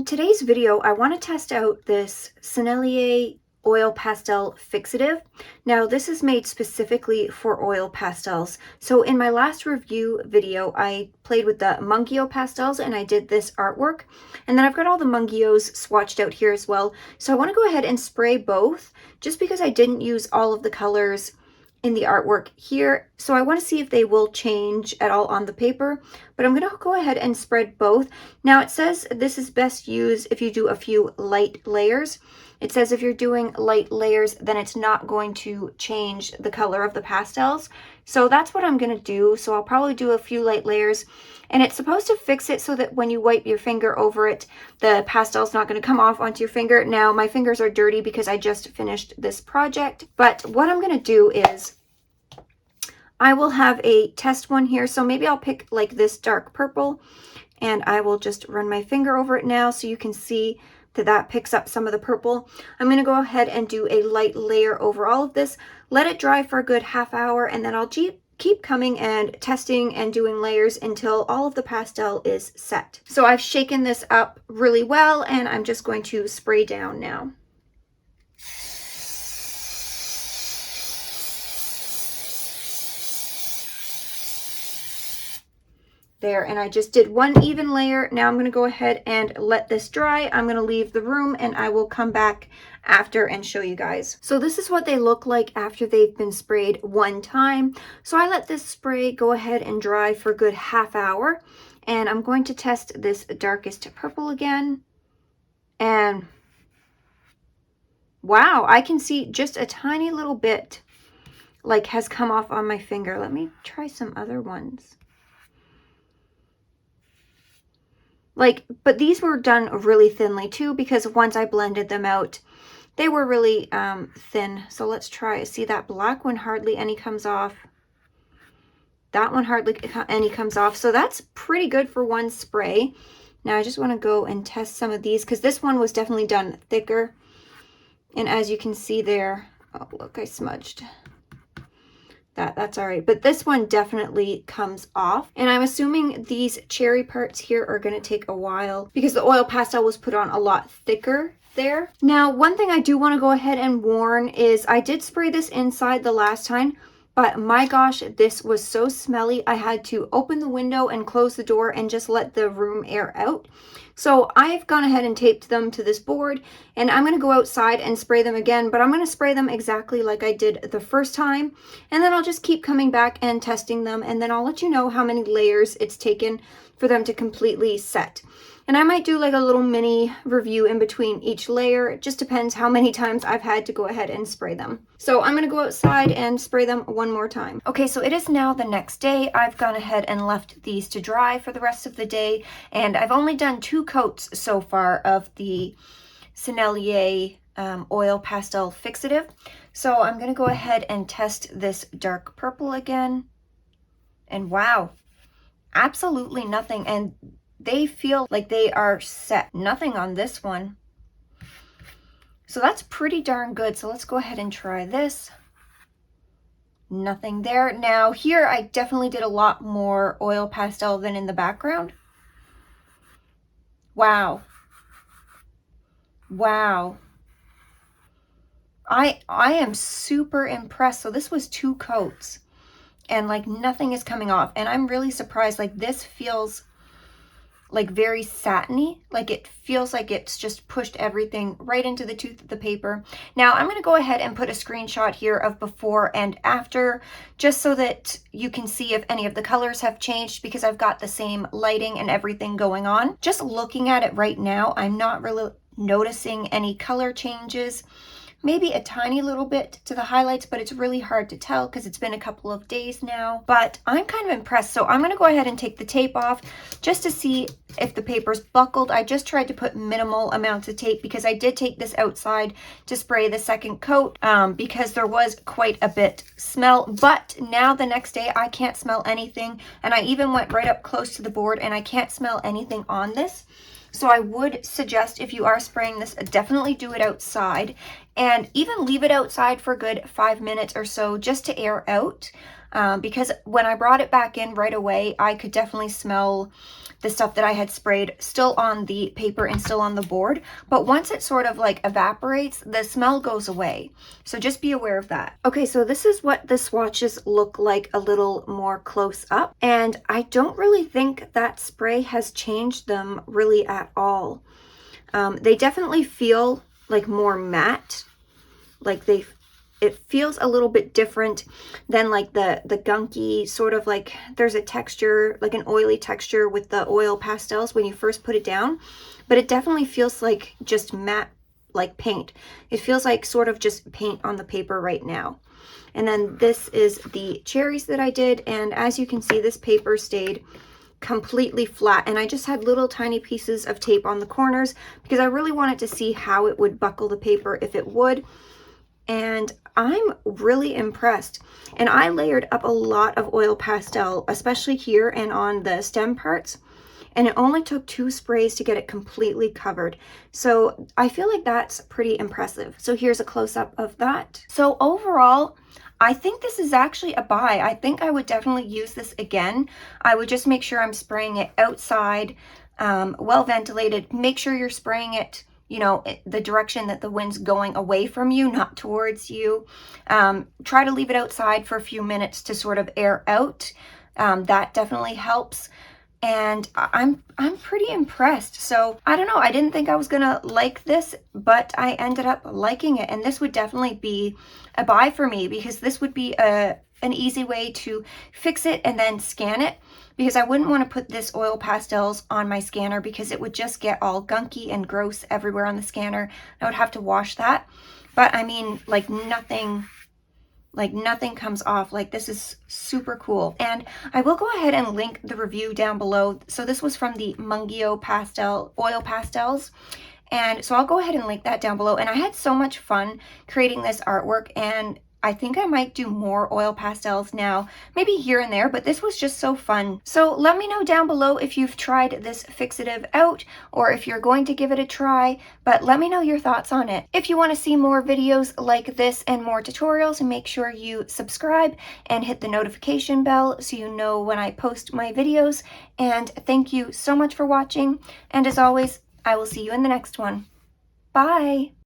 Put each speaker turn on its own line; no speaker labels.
today's video, I want to test out this Sennelier Oil Pastel Fixative. Now, this is made specifically for oil pastels. So in my last review video, I played with the Mungyo pastels and I did this artwork. And then I've got all the Mungyos swatched out here as well. So I want to go ahead and spray both just because I didn't use all of the colors in the artwork here. So I want to see if they will change at all on the paper, but I'm going to go ahead and spread both. Now it says this is best used if you do a few light layers. It says if you're doing light layers, then it's not going to change the color of the pastels. So that's what I'm going to do. So I'll probably do a few light layers, and it's supposed to fix it so that when you wipe your finger over it, the pastel's not going to come off onto your finger. Now my fingers are dirty because I just finished this project, but what I'm going to do is I will have a test one here. So maybe I'll pick like this dark purple and I will just run my finger over it now so you can see that that picks up some of the purple. I'm going to go ahead and do a light layer over all of this, let it dry for a good half hour, and then I'll keep coming and testing and doing layers until all of the pastel is set. So I've shaken this up really well and I'm just going to spray down now. There, and I just did one even layer. Now I'm going to go ahead and let this dry. I'm going to leave the room and I will come back after and show you guys. So this is what they look like after they've been sprayed one time. So I let this spray go ahead and dry for a good half hour, and I'm going to test this darkest purple again. And wow, I can see just a tiny little bit like has come off on my finger. Let me try some other ones. But these were done really thinly too, because once I blended them out, they were really thin. So let's try. See, that black one, hardly any comes off. That one, hardly any comes off. So that's pretty good for one spray. Now I just want to go and test some of these because this one was definitely done thicker. And as you can see there, oh look, I smudged. That's all right, but this one definitely comes off, and I'm assuming these cherry parts here are going to take a while because the oil pastel was put on a lot thicker there. Now, one thing I do want to go ahead and warn is I did spray this inside the last time, but my gosh, this was so smelly. I had to open the window and close the door and just let the room air out. So I've gone ahead and taped them to this board, and I'm going to go outside and spray them again, but I'm going to spray them exactly like I did the first time, and then I'll just keep coming back and testing them, and then I'll let you know how many layers it's taken for them to completely set. And I might do like a little mini review in between each layer. It just depends how many times I've had to go ahead and spray them. So I'm going to go outside and spray them one more time. Okay, so it is now the next day. I've gone ahead and left these to dry for the rest of the day. And I've only done 2 coats so far of the Sennelier Oil Pastel Fixative. So I'm going to go ahead and test this dark purple again. And wow, absolutely nothing. And they feel like they are set. Nothing on this one. So that's pretty darn good. So let's go ahead and try this. Nothing there. Now here I definitely did a lot more oil pastel than in the background. Wow. Wow. I am super impressed. So this was 2 coats and like nothing is coming off. And I'm really surprised. Like this feels like very satiny, like it feels like it's just pushed everything right into the tooth of the paper. Now I'm going to go ahead and put a screenshot here of before and after, just so that you can see if any of the colors have changed, because I've got the same lighting and everything going on. Just looking at it right now, I'm not really noticing any color changes. Maybe a tiny little bit to the highlights, but it's really hard to tell because it's been a couple of days now. But I'm kind of impressed. So I'm going to go ahead and take the tape off just to see if the paper's buckled. I just tried to put minimal amounts of tape because I did take this outside to spray the second coat because there was quite a bit smell. But now the next day I can't smell anything, and I even went right up close to the board and I can't smell anything on this. So I would suggest if you are spraying this, definitely do it outside. and even leave it outside for a good 5 minutes or so just to air out. Because when I brought it back in right away, I could definitely smell the stuff that I had sprayed still on the paper and still on the board. But once it sort of like evaporates, the smell goes away. So just be aware of that. Okay, so this is what the swatches look like a little more close up. And I don't really think that spray has changed them really at all. They definitely feel like more matte, like it feels a little bit different than like the gunky sort of like, there's a texture, like an oily texture with the oil pastels when you first put it down, but it definitely feels like just matte, like paint. It feels like sort of just paint on the paper right now. And then this is the cherries that I did, and as you can see, this paper stayed completely flat, and I just had little tiny pieces of tape on the corners because I really wanted to see how it would buckle the paper, if it would. And I'm really impressed. And I layered up a lot of oil pastel, especially here and on the stem parts. And it only took 2 sprays to get it completely covered. So I feel like that's pretty impressive. So here's a close-up of that. So overall, I think this is actually a buy. I think I would definitely use this again. I would just make sure I'm spraying it outside, well ventilated. Make sure you're spraying it, you know, the direction that the wind's going away from you, not towards you. Try to leave it outside for a few minutes to sort of air out. That definitely helps. And I'm pretty impressed. So I don't know, I didn't think I was gonna like this, but I ended up liking it. And this would definitely be a buy for me, because this would be an easy way to fix it and then scan it, because I wouldn't want to put this oil pastels on my scanner because it would just get all gunky and gross everywhere on the scanner. I would have to wash that. But I mean, like nothing comes off. Like, this is super cool. And I will go ahead and link the review down below. So this was from the Mungyo oil pastels. And so I'll go ahead and link that down below. And I had so much fun creating this artwork, and I think I might do more oil pastels now, maybe here and there, but this was just so fun. So let me know down below if you've tried this fixative out, or if you're going to give it a try, but let me know your thoughts on it. If you want to see more videos like this and more tutorials, make sure you subscribe and hit the notification bell so you know when I post my videos. And thank you so much for watching, and as always, I will see you in the next one. Bye!